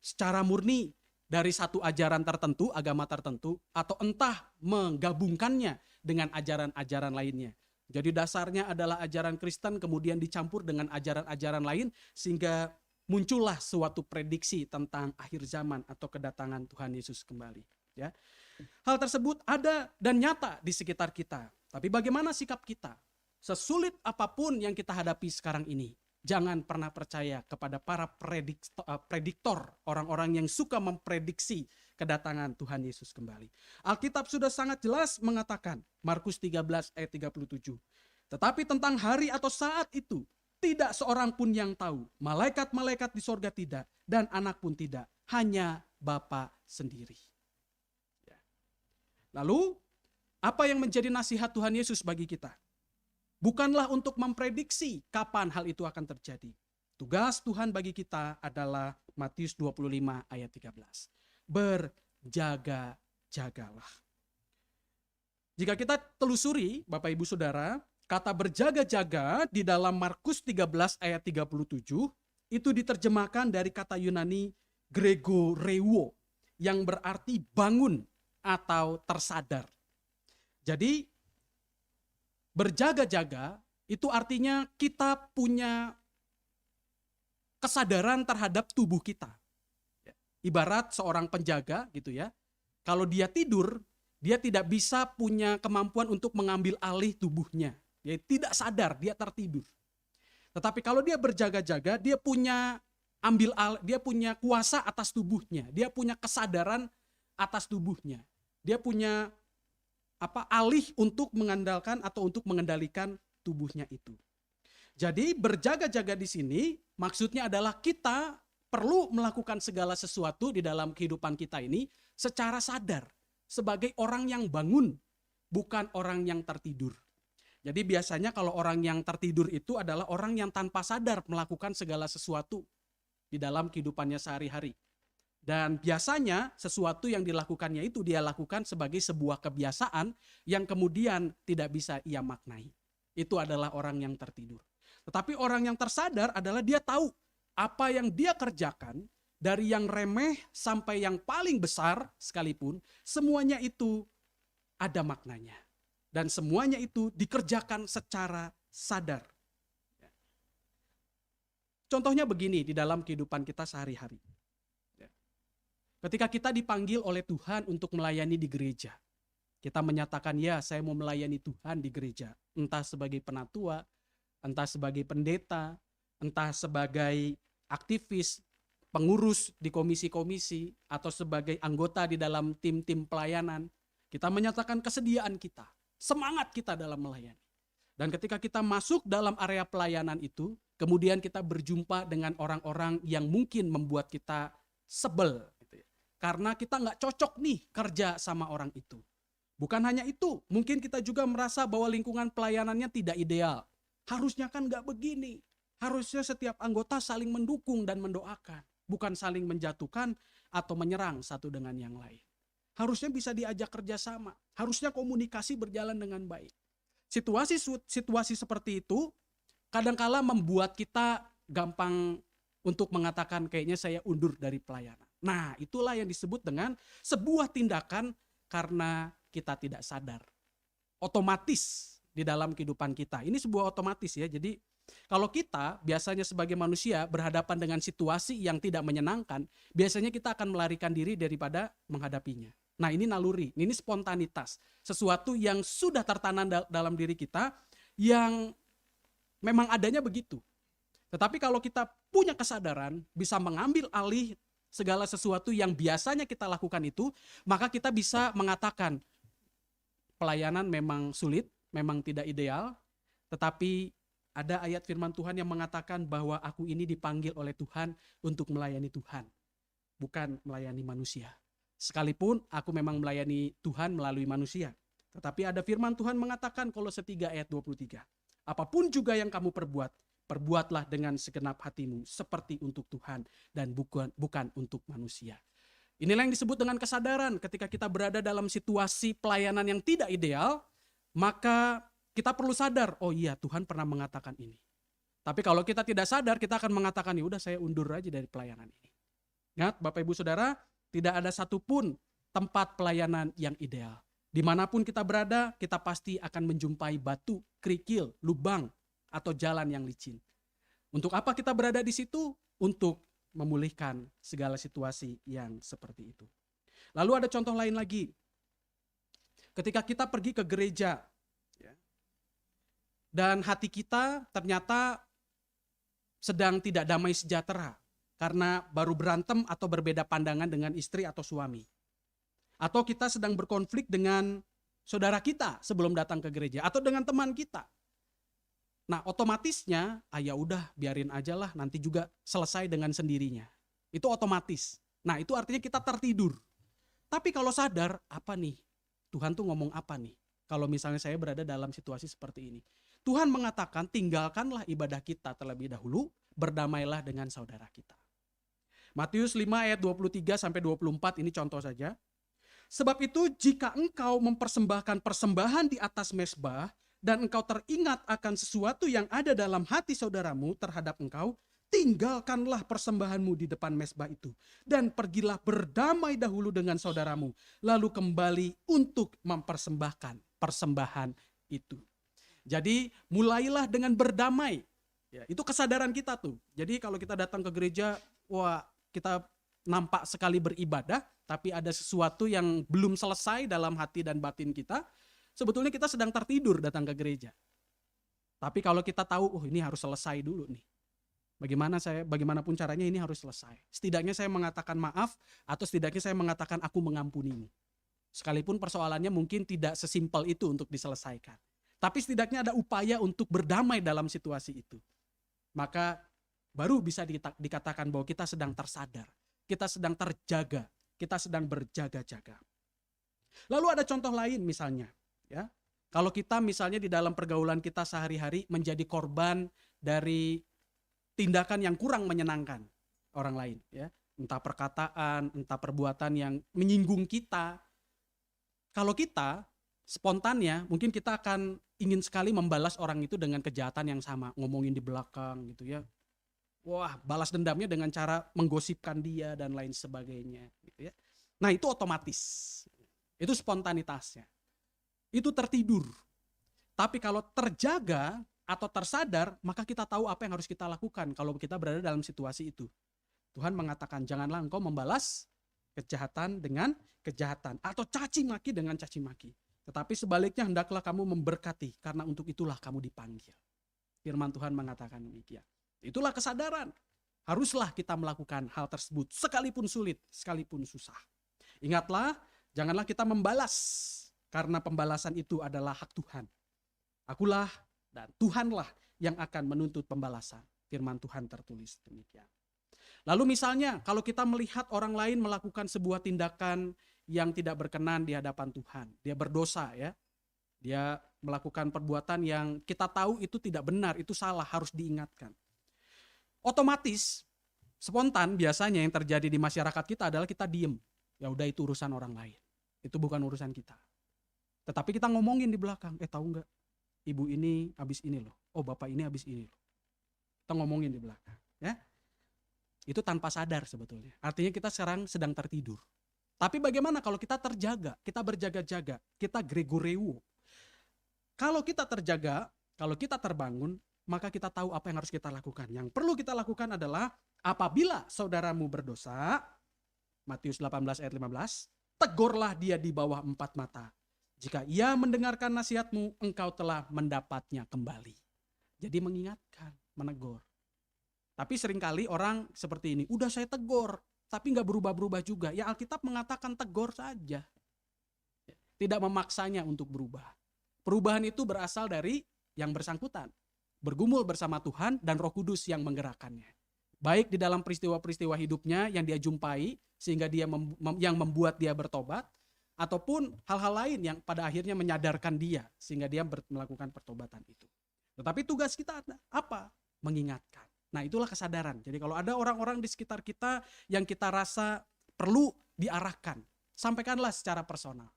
secara murni dari satu ajaran tertentu, agama tertentu, atau entah menggabungkannya dengan ajaran-ajaran lainnya. Jadi dasarnya adalah ajaran Kristen kemudian dicampur dengan ajaran-ajaran lain sehingga muncullah suatu prediksi tentang akhir zaman atau kedatangan Tuhan Yesus kembali. Ya. Hal tersebut ada dan nyata di sekitar kita. Tapi bagaimana sikap kita? Sesulit apapun yang kita hadapi sekarang ini, jangan pernah percaya kepada para prediktor, orang-orang yang suka memprediksi kedatangan Tuhan Yesus kembali. Alkitab sudah sangat jelas mengatakan, Markus 13 ayat 37. Tetapi tentang hari atau saat itu, tidak seorang pun yang tahu. Malaikat-malaikat di sorga tidak, dan anak pun tidak. Hanya Bapa sendiri. Ya. Lalu, apa yang menjadi nasihat Tuhan Yesus bagi kita? Bukanlah untuk memprediksi kapan hal itu akan terjadi. Tugas Tuhan bagi kita adalah Matius 25 ayat 13. Berjaga-jagalah. Jika kita telusuri, Bapak Ibu Saudara, kata berjaga-jaga di dalam Markus 13 ayat 37 itu diterjemahkan dari kata Yunani gregoreuo yang berarti bangun atau tersadar. Jadi berjaga-jaga itu artinya kita punya kesadaran terhadap tubuh kita. Ibarat seorang penjaga gitu ya. Kalau dia tidur, dia tidak bisa punya kemampuan untuk mengambil alih tubuhnya. Dia tidak sadar, dia tertidur. Tetapi kalau dia berjaga-jaga, dia punya kuasa atas tubuhnya. Dia punya kesadaran atas tubuhnya. Dia punya alih untuk mengandalkan atau untuk mengendalikan tubuhnya itu. Jadi berjaga-jaga di sini maksudnya adalah kita perlu melakukan segala sesuatu di dalam kehidupan kita ini secara sadar sebagai orang yang bangun, bukan orang yang tertidur. Jadi biasanya kalau orang yang tertidur itu adalah orang yang tanpa sadar melakukan segala sesuatu di dalam kehidupannya sehari-hari. Dan biasanya sesuatu yang dilakukannya itu dia lakukan sebagai sebuah kebiasaan yang kemudian tidak bisa ia maknai. Itu adalah orang yang tertidur. Tetapi orang yang tersadar adalah dia tahu apa yang dia kerjakan dari yang remeh sampai yang paling besar sekalipun, semuanya itu ada maknanya. Dan semuanya itu dikerjakan secara sadar. Contohnya begini di dalam kehidupan kita sehari-hari. Ketika kita dipanggil oleh Tuhan untuk melayani di gereja, kita menyatakan ya saya mau melayani Tuhan di gereja. Entah sebagai penatua, entah sebagai pendeta, entah sebagai aktivis, pengurus di komisi-komisi, atau sebagai anggota di dalam tim-tim pelayanan. Kita menyatakan kesediaan kita, semangat kita dalam melayani. Dan ketika kita masuk dalam area pelayanan itu, kemudian kita berjumpa dengan orang-orang yang mungkin membuat kita sebel. Karena kita nggak cocok nih kerja sama orang itu. Bukan hanya itu, mungkin kita juga merasa bahwa lingkungan pelayanannya tidak ideal. Harusnya kan nggak begini. Harusnya setiap anggota saling mendukung dan mendoakan. Bukan saling menjatuhkan atau menyerang satu dengan yang lain. Harusnya bisa diajak kerjasama. Harusnya komunikasi berjalan dengan baik. Situasi seperti itu kadangkala membuat kita gampang untuk mengatakan kayaknya saya undur dari pelayanan. Nah, itulah yang disebut dengan sebuah tindakan karena kita tidak sadar. Otomatis di dalam kehidupan kita. Ini sebuah otomatis ya. Jadi kalau kita biasanya sebagai manusia berhadapan dengan situasi yang tidak menyenangkan, biasanya kita akan melarikan diri daripada menghadapinya. Nah, ini naluri, ini spontanitas. Sesuatu yang sudah tertanam dalam diri kita yang memang adanya begitu. Tetapi kalau kita punya kesadaran, bisa mengambil alih segala sesuatu yang biasanya kita lakukan itu, maka kita bisa mengatakan pelayanan memang sulit, memang tidak ideal, tetapi ada ayat firman Tuhan yang mengatakan bahwa aku ini dipanggil oleh Tuhan untuk melayani Tuhan, bukan melayani manusia. Sekalipun aku memang melayani Tuhan melalui manusia. Tetapi ada firman Tuhan mengatakan Kolose 3 ayat 23. Apapun juga yang kamu perbuat, perbuatlah dengan segenap hatimu seperti untuk Tuhan dan bukan untuk manusia. Inilah yang disebut dengan kesadaran. Ketika kita berada dalam situasi pelayanan yang tidak ideal, maka kita perlu sadar, oh iya Tuhan pernah mengatakan ini. Tapi kalau kita tidak sadar, kita akan mengatakan, ya udah saya undur aja dari pelayanan ini. Ingat Bapak Ibu Saudara, tidak ada satupun tempat pelayanan yang ideal. Dimanapun kita berada, kita pasti akan menjumpai batu, kerikil, lubang, atau jalan yang licin. Untuk apa kita berada di situ? Untuk memulihkan segala situasi yang seperti itu. Lalu ada contoh lain lagi. Ketika kita pergi ke gereja, dan hati kita ternyata sedang tidak damai sejahtera karena baru berantem atau berbeda pandangan dengan istri atau suami. Atau kita sedang berkonflik dengan saudara kita sebelum datang ke gereja atau dengan teman kita. Nah, otomatisnya ya udah biarin aja lah, nanti juga selesai dengan sendirinya. Itu otomatis. Nah, itu artinya kita tertidur. Tapi kalau sadar, apa nih? Tuhan tuh ngomong apa nih? Kalau misalnya saya berada dalam situasi seperti ini. Tuhan mengatakan tinggalkanlah ibadah kita terlebih dahulu, berdamailah dengan saudara kita. Matius 5 ayat 23-24 ini contoh saja. Sebab itu jika engkau mempersembahkan persembahan di atas mezbah dan engkau teringat akan sesuatu yang ada dalam hati saudaramu terhadap engkau, tinggalkanlah persembahanmu di depan mezbah itu dan pergilah berdamai dahulu dengan saudaramu, lalu kembali untuk mempersembahkan persembahan itu. Jadi mulailah dengan berdamai. Ya, itu kesadaran kita tuh. Jadi kalau kita datang ke gereja, wah kita nampak sekali beribadah, tapi ada sesuatu yang belum selesai dalam hati dan batin kita, sebetulnya kita sedang tertidur datang ke gereja. Tapi kalau kita tahu, oh ini harus selesai dulu nih. Bagaimanapun caranya ini harus selesai. Setidaknya saya mengatakan maaf, atau setidaknya saya mengatakan aku mengampunimu. Sekalipun persoalannya mungkin tidak sesimpel itu untuk diselesaikan. Tapi setidaknya ada upaya untuk berdamai dalam situasi itu. Maka baru bisa dikatakan bahwa kita sedang tersadar. Kita sedang terjaga. Kita sedang berjaga-jaga. Lalu ada contoh lain misalnya. Ya, kalau kita misalnya di dalam pergaulan kita sehari-hari menjadi korban dari tindakan yang kurang menyenangkan orang lain. Ya, entah perkataan, entah perbuatan yang menyinggung kita. Kalau kita spontannya mungkin kita akan ingin sekali membalas orang itu dengan kejahatan yang sama, ngomongin di belakang gitu ya. Wah, balas dendamnya dengan cara menggosipkan dia dan lain sebagainya gitu ya. Nah, itu otomatis. Itu spontanitasnya. Itu tertidur. Tapi kalau terjaga atau tersadar, maka kita tahu apa yang harus kita lakukan kalau kita berada dalam situasi itu. Tuhan mengatakan, janganlah engkau membalas kejahatan dengan kejahatan atau caci maki dengan caci maki. Tetapi sebaliknya hendaklah kamu memberkati karena untuk itulah kamu dipanggil. Firman Tuhan mengatakan demikian. Itulah kesadaran. Haruslah kita melakukan hal tersebut sekalipun sulit, sekalipun susah. Ingatlah, janganlah kita membalas karena pembalasan itu adalah hak Tuhan. Akulah dan Tuhanlah yang akan menuntut pembalasan. Firman Tuhan tertulis demikian. Lalu misalnya kalau kita melihat orang lain melakukan sebuah tindakan yang tidak berkenan di hadapan Tuhan. Dia berdosa ya. Dia melakukan perbuatan yang kita tahu itu tidak benar, itu salah, harus diingatkan. Otomatis, spontan biasanya yang terjadi di masyarakat kita adalah kita diem. Ya udah itu urusan orang lain. Itu bukan urusan kita. Tetapi kita ngomongin di belakang, tahu nggak? Ibu ini habis ini loh. Oh bapak ini habis ini loh. Kita ngomongin di belakang. Ya. Itu tanpa sadar sebetulnya. Artinya kita sekarang sedang tertidur. Tapi bagaimana kalau kita terjaga, kita berjaga-jaga, kita gregoreu. Kalau kita terjaga, kalau kita terbangun, maka kita tahu apa yang harus kita lakukan. Yang perlu kita lakukan adalah apabila saudaramu berdosa, Matius 18 ayat 15, tegurlah dia di bawah 4 mata. Jika ia mendengarkan nasihatmu, engkau telah mendapatnya kembali. Jadi mengingatkan, menegur. Tapi seringkali orang seperti ini, udah saya tegur, tapi nggak berubah-berubah juga. Ya Alkitab mengatakan tegur saja. Tidak memaksanya untuk berubah. Perubahan itu berasal dari yang bersangkutan. Bergumul bersama Tuhan dan Roh Kudus yang menggerakkannya. Baik di dalam peristiwa-peristiwa hidupnya yang dia jumpai, sehingga dia yang membuat dia bertobat, ataupun hal-hal lain yang pada akhirnya menyadarkan dia, sehingga dia melakukan pertobatan itu. Tetapi tugas kita apa? Mengingatkan. Nah itulah kesadaran. Jadi kalau ada orang-orang di sekitar kita yang kita rasa perlu diarahkan, sampaikanlah secara personal.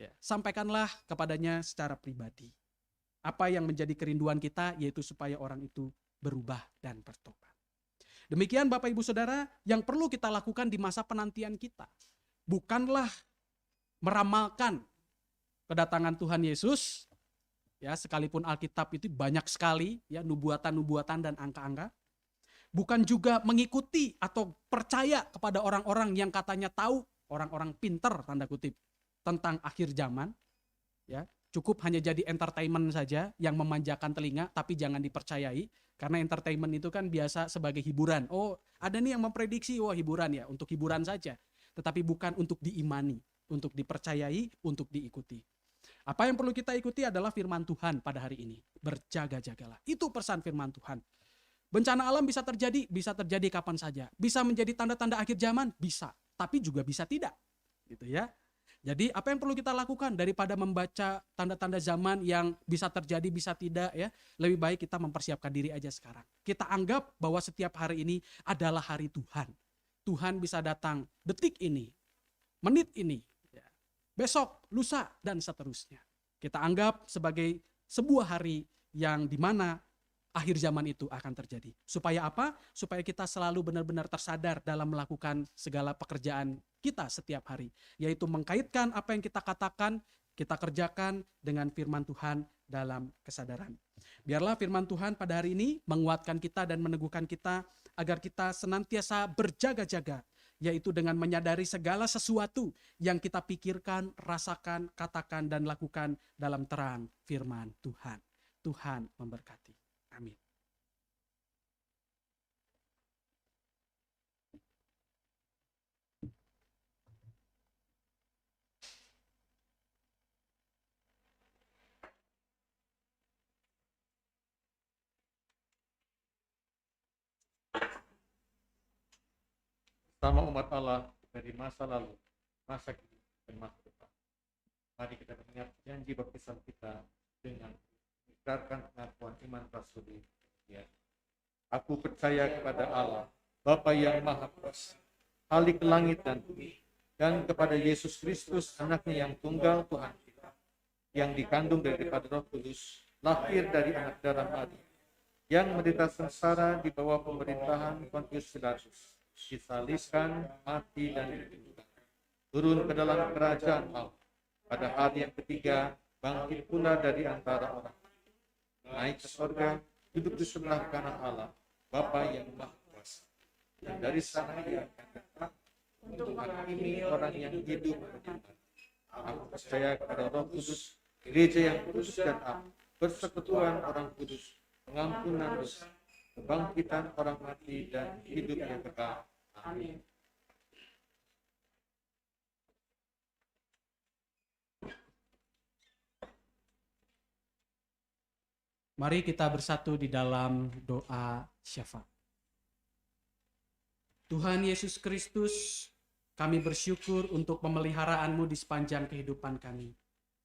Ya, sampaikanlah kepadanya secara pribadi. Apa yang menjadi kerinduan kita yaitu supaya orang itu berubah dan bertobat. Demikian Bapak Ibu Saudara yang perlu kita lakukan di masa penantian kita. Bukanlah meramalkan kedatangan Tuhan Yesus, ya sekalipun Alkitab itu banyak sekali ya nubuatan-nubuatan dan angka-angka. Bukan juga mengikuti atau percaya kepada orang-orang yang katanya tahu, orang-orang pinter tanda kutip tentang akhir zaman. Ya, cukup hanya jadi entertainment saja yang memanjakan telinga tapi jangan dipercayai karena entertainment itu kan biasa sebagai hiburan. Oh, ada nih yang memprediksi hiburan ya, untuk hiburan saja. Tetapi bukan untuk diimani, untuk dipercayai, untuk diikuti. Apa yang perlu kita ikuti adalah firman Tuhan pada hari ini. Berjaga-jagalah. Itu pesan firman Tuhan. Bencana alam bisa terjadi kapan saja. Bisa menjadi tanda-tanda akhir zaman, bisa. Tapi juga bisa tidak. Gitu ya. Jadi apa yang perlu kita lakukan daripada membaca tanda-tanda zaman yang bisa terjadi, bisa tidak ya. Lebih baik kita mempersiapkan diri aja sekarang. Kita anggap bahwa setiap hari ini adalah hari Tuhan. Tuhan bisa datang detik ini, menit ini, ya. Besok, lusa, dan seterusnya. Kita anggap sebagai sebuah hari yang dimana akhir zaman itu akan terjadi. Supaya apa? Supaya kita selalu benar-benar tersadar dalam melakukan segala pekerjaan kita setiap hari. Yaitu mengkaitkan apa yang kita katakan, kita kerjakan dengan firman Tuhan dalam kesadaran. Biarlah firman Tuhan pada hari ini menguatkan kita dan meneguhkan kita agar kita senantiasa berjaga-jaga. Yaitu dengan menyadari segala sesuatu yang kita pikirkan, rasakan, katakan, dan lakukan dalam terang firman Tuhan. Tuhan memberkati. Amin. Sama umat Allah dari masa lalu, masa kini, dan masa depan. Mari kita mengingat janji baptisan kita dengan mengikrarkan pengakuan iman rasuli. Ya. Aku percaya kepada Allah, Bapa yang Maha Kuasa, Khalik langit dan bumi, dan kepada Yesus Kristus, anaknya yang tunggal Tuhan kita, yang dikandung daripada Roh Kudus, lahir dari anak darah Maria, yang menderita sengsara di bawah pemerintahan Pontius Pilatus, disalibkan, mati, dan dikuburkan, turun ke dalam kerajaan Allah, pada hari yang ketiga bangkit pula dari antara orang, naik ke surga, duduk di sebelah kanan Allah, Bapa yang Maha Kuasa, dan dari sana Ia akan datang untuk menghakimi orang yang hidup dan mati. Aku percaya kepada Roh Kudus, gereja yang kudus dan am, persekutuan orang kudus, pengampunan dosa, kebangkitan orang mati, dan hidup yang kekal. Amin. Mari kita bersatu di dalam doa syafaat. Tuhan Yesus Kristus, kami bersyukur untuk pemeliharaanmu di sepanjang kehidupan kami.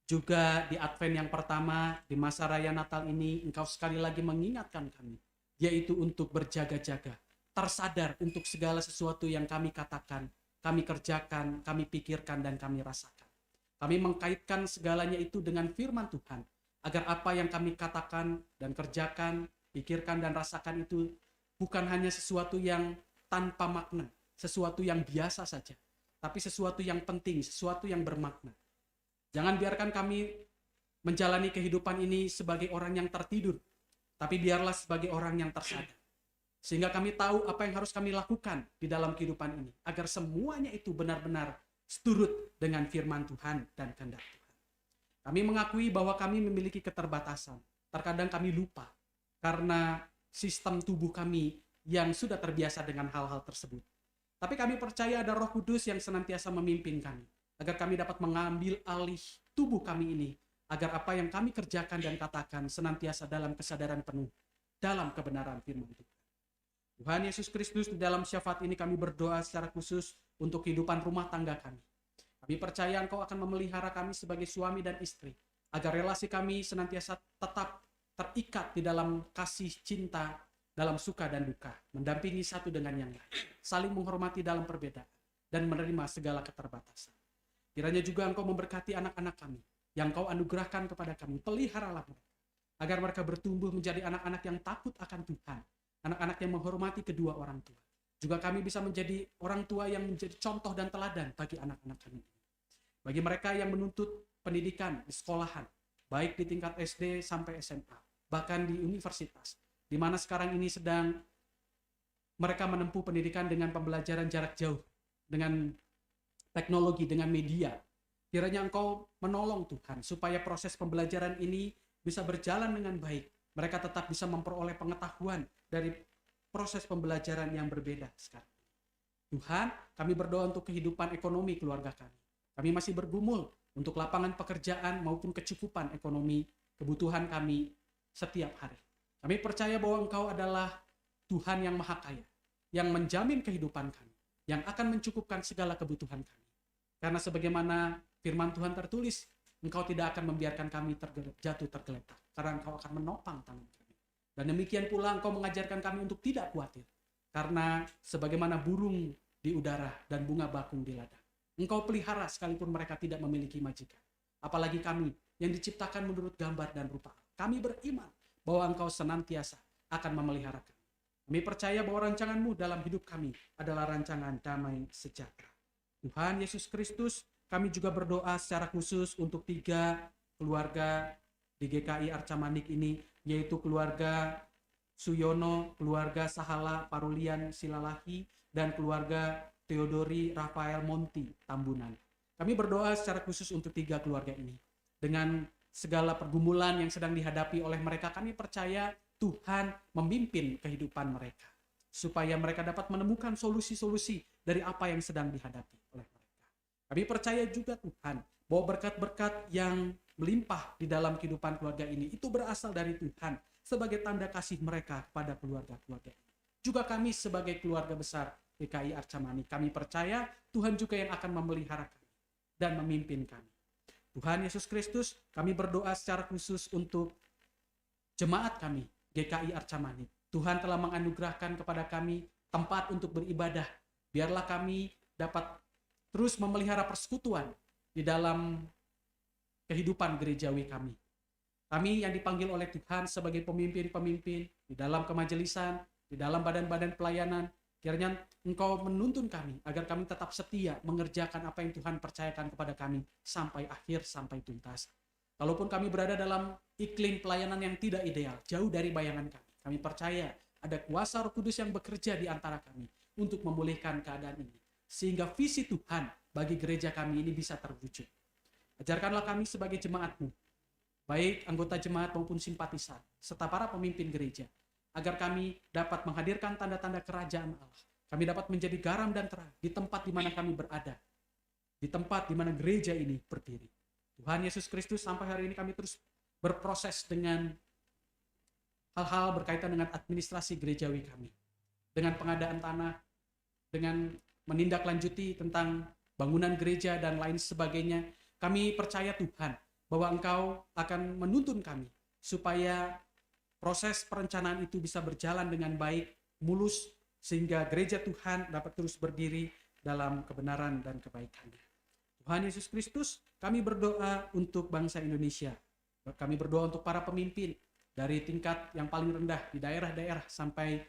Juga di Advent yang pertama, di masa raya Natal ini, Engkau sekali lagi mengingatkan kami, yaitu untuk berjaga-jaga, tersadar untuk segala sesuatu yang kami katakan, kami kerjakan, kami pikirkan, dan kami rasakan. Kami mengkaitkan segalanya itu dengan firman Tuhan, agar apa yang kami katakan dan kerjakan, pikirkan dan rasakan itu bukan hanya sesuatu yang tanpa makna, sesuatu yang biasa saja, tapi sesuatu yang penting, sesuatu yang bermakna. Jangan biarkan kami menjalani kehidupan ini sebagai orang yang tertidur, tapi biarlah sebagai orang yang tersadar. Sehingga kami tahu apa yang harus kami lakukan di dalam kehidupan ini, agar semuanya itu benar-benar seturut dengan firman Tuhan dan kehendak Tuhan. Kami mengakui bahwa kami memiliki keterbatasan. Terkadang kami lupa karena sistem tubuh kami yang sudah terbiasa dengan hal-hal tersebut. Tapi kami percaya ada Roh Kudus yang senantiasa memimpin kami, agar kami dapat mengambil alih tubuh kami ini, agar apa yang kami kerjakan dan katakan senantiasa dalam kesadaran penuh, dalam kebenaran firman Tuhan. Tuhan Yesus Kristus, di dalam syafaat ini kami berdoa secara khusus untuk kehidupan rumah tangga kami. Kami percaya Engkau akan memelihara kami sebagai suami dan istri, agar relasi kami senantiasa tetap terikat di dalam kasih cinta, dalam suka dan duka, mendampingi satu dengan yang lain, saling menghormati dalam perbedaan, dan menerima segala keterbatasan. Kiranya juga Engkau memberkati anak-anak kami, yang Engkau anugerahkan kepada kami, peliharalah mereka, agar mereka bertumbuh menjadi anak-anak yang takut akan Tuhan, anak-anak yang menghormati kedua orang tua. Juga kami bisa menjadi orang tua yang menjadi contoh dan teladan bagi anak-anak kami. Bagi mereka yang menuntut pendidikan di sekolahan, baik di tingkat SD sampai SMA, bahkan di universitas, di mana sekarang ini sedang mereka menempuh pendidikan dengan pembelajaran jarak jauh, dengan teknologi, dengan media. Kiranya Engkau menolong Tuhan, supaya proses pembelajaran ini bisa berjalan dengan baik. Mereka tetap bisa memperoleh pengetahuan dari proses pembelajaran yang berbeda sekarang. Tuhan, kami berdoa untuk kehidupan ekonomi keluarga kami. Kami masih bergumul untuk lapangan pekerjaan maupun kecukupan ekonomi kebutuhan kami setiap hari. Kami percaya bahwa Engkau adalah Tuhan yang Maha Kaya, yang menjamin kehidupan kami, yang akan mencukupkan segala kebutuhan kami. Karena sebagaimana firman Tuhan tertulis, Engkau tidak akan membiarkan kami jatuh tergeletak, karena Engkau akan menopang tangan kami. Dan demikian pula Engkau mengajarkan kami untuk tidak khawatir, karena sebagaimana burung di udara dan bunga bakung di ladang, Engkau pelihara sekalipun mereka tidak memiliki majikan. Apalagi kami yang diciptakan menurut gambar dan rupa. Kami beriman bahwa Engkau senantiasa akan memelihara kami. Kami percaya bahwa rancangan-Mu dalam hidup kami adalah rancangan damai sejahtera. Tuhan Yesus Kristus, kami juga berdoa secara khusus untuk 3 keluarga di GKI Arca Manik ini, yaitu keluarga Suyono, keluarga Sahala Parulian Silalahi, dan keluarga Theodori Rafael Monti Tambunan. Kami berdoa secara khusus untuk 3 keluarga ini. Dengan segala pergumulan yang sedang dihadapi oleh mereka, kami percaya Tuhan memimpin kehidupan mereka, supaya mereka dapat menemukan solusi-solusi dari apa yang sedang dihadapi oleh mereka. Kami percaya juga Tuhan, bahwa berkat-berkat yang melimpah di dalam kehidupan keluarga ini, itu berasal dari Tuhan, sebagai tanda kasih mereka kepada keluarga-keluarga ini. Juga kami sebagai keluarga besar GKI Arca Manik, kami percaya Tuhan juga yang akan memelihara kami dan memimpin kami. Tuhan Yesus Kristus, kami berdoa secara khusus untuk jemaat kami, GKI Arca Manik. Tuhan telah menganugerahkan kepada kami tempat untuk beribadah. Biarlah kami dapat terus memelihara persekutuan di dalam kehidupan gerejawi kami. Kami yang dipanggil oleh Tuhan sebagai pemimpin-pemimpin di dalam kemajelisan, di dalam badan-badan pelayanan, kiranya Engkau menuntun kami agar kami tetap setia mengerjakan apa yang Tuhan percayakan kepada kami sampai akhir, sampai tuntas. Kalaupun kami berada dalam iklim pelayanan yang tidak ideal, jauh dari bayangan kami, kami percaya ada kuasa Roh Kudus yang bekerja di antara kami untuk memulihkan keadaan ini, sehingga visi Tuhan bagi gereja kami ini bisa terwujud. Ajarkanlah kami sebagai jemaat-Mu, baik anggota jemaat maupun simpatisan, serta para pemimpin gereja, agar kami dapat menghadirkan tanda-tanda kerajaan Allah. Kami dapat menjadi garam dan terang di tempat di mana kami berada, di tempat di mana gereja ini berdiri. Tuhan Yesus Kristus, sampai hari ini kami terus berproses dengan hal-hal berkaitan dengan administrasi gerejawi kami, dengan pengadaan tanah, dengan menindaklanjuti tentang bangunan gereja dan lain sebagainya. Kami percaya Tuhan bahwa Engkau akan menuntun kami supaya proses perencanaan itu bisa berjalan dengan baik, mulus, sehingga gereja Tuhan dapat terus berdiri dalam kebenaran dan kebaikan-Nya. Tuhan Yesus Kristus, kami berdoa untuk bangsa Indonesia. Kami berdoa untuk para pemimpin dari tingkat yang paling rendah di daerah-daerah sampai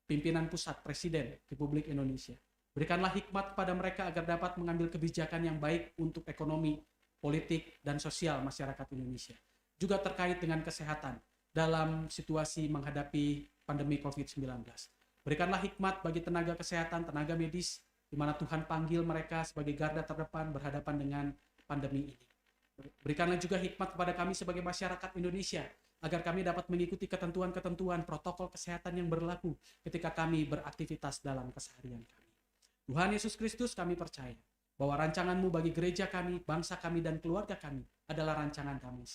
pimpinan pusat Presiden Republik Indonesia. Berikanlah hikmat kepada mereka agar dapat mengambil kebijakan yang baik untuk ekonomi, politik, dan sosial masyarakat Indonesia. Juga terkait dengan kesehatan dalam situasi menghadapi pandemi COVID-19. Berikanlah hikmat bagi tenaga kesehatan, tenaga medis, di mana Tuhan panggil mereka sebagai garda terdepan berhadapan dengan pandemi ini. Berikanlah juga hikmat kepada kami sebagai masyarakat Indonesia, agar kami dapat mengikuti ketentuan-ketentuan protokol kesehatan yang berlaku ketika kami beraktivitas dalam keseharian kami. Tuhan Yesus Kristus, kami percaya bahwa rancangan-Mu bagi gereja kami, bangsa kami, dan keluarga kami adalah rancangan kami.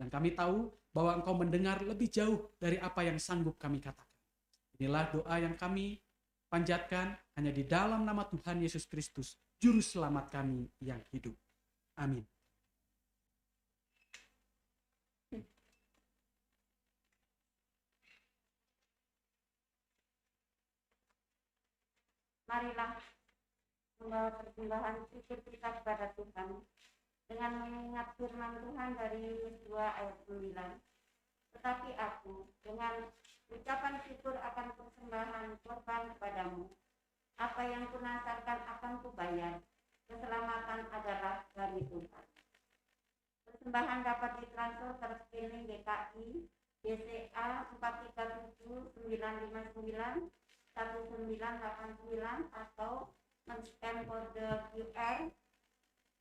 Dan kami tahu bahwa Engkau mendengar lebih jauh dari apa yang sanggup kami katakan. Inilah doa yang kami panjatkan hanya di dalam nama Tuhan Yesus Kristus, Juru Selamat kami yang hidup. Amin. Marilah membawa persembahan syukur kita kepada Tuhan dengan mengingat firman Tuhan dari Yohanes 2 ayat 9. Tetapi aku dengan ucapan syukur akan persembahan korban kepadamu. Apa yang kunasarkan akan kubayar. Keselamatan adalah dari Tuhan. Persembahan dapat ditransfer ke rekening GKI BCA 437 959 1989 atau men-scan kode QR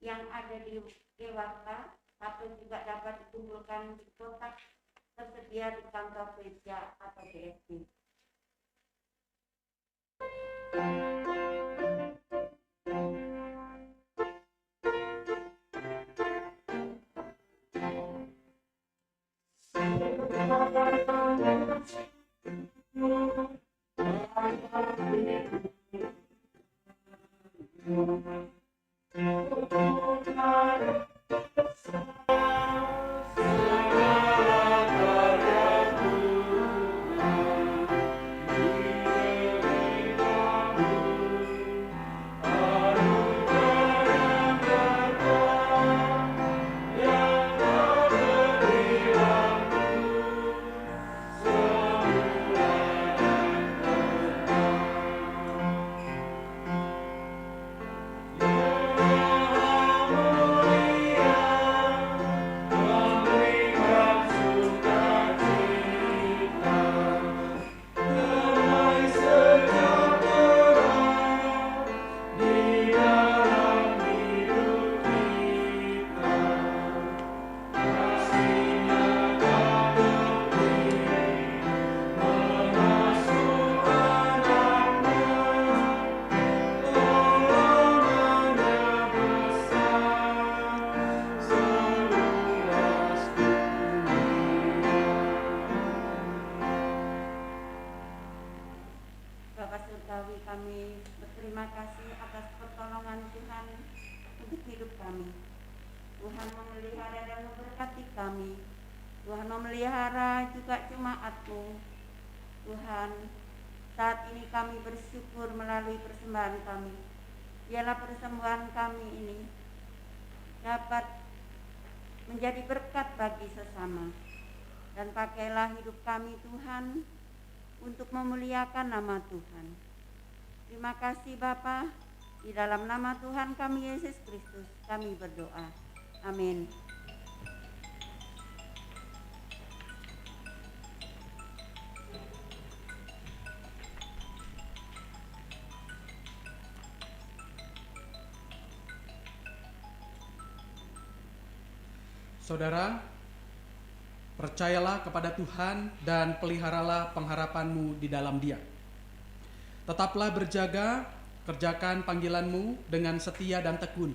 yang ada di Dewata, atau juga dapat dikumpulkan di kotak tersedia di kantor gereja atau DSD. Bapak Surgawi, kami berterima kasih atas pertolongan Tuhan untuk hidup kami. Tuhan memelihara dan memberkati kami. Tuhan memelihara juga jemaat-Mu. Tuhan, saat ini kami bersyukur melalui persembahan kami. Biarlah persembahan kami ini dapat menjadi berkat bagi sesama. Dan pakailah hidup kami Tuhan untuk memuliakan nama Tuhan. Terima kasih Bapa, di dalam nama Tuhan kami Yesus Kristus kami berdoa. Amin. Saudara, percayalah kepada Tuhan dan peliharalah pengharapanmu di dalam Dia. Tetaplah berjaga, kerjakan panggilanmu dengan setia dan tekun.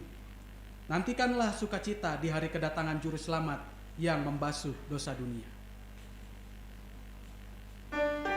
Nantikanlah sukacita di hari kedatangan Juru Selamat yang membasuh dosa dunia. Oh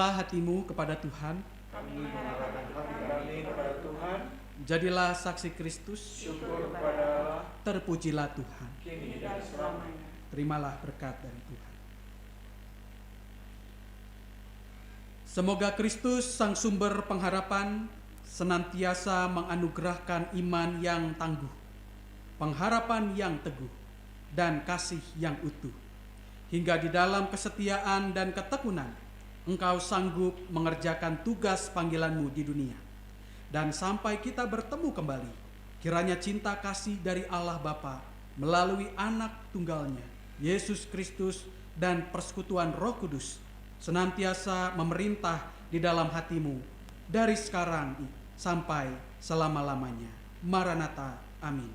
Peliharakanlah hatimu kepada Tuhan. Peliharakan hati kami kepada Tuhan. Jadilah saksi Kristus. Syukur kepada Allah. Terpujilah Tuhan. Kini dan selamanya. Terimalah berkat dari Tuhan. Semoga Kristus, sang sumber pengharapan, senantiasa menganugerahkan iman yang tangguh, pengharapan yang teguh, dan kasih yang utuh, hingga di dalam kesetiaan dan ketekunan engkau sanggup mengerjakan tugas panggilanmu di dunia. Dan sampai kita bertemu kembali, kiranya cinta kasih dari Allah Bapa melalui anak tunggalnya, Yesus Kristus, dan persekutuan Roh Kudus senantiasa memerintah di dalam hatimu dari sekarang sampai selama-lamanya. Maranatha. Amin.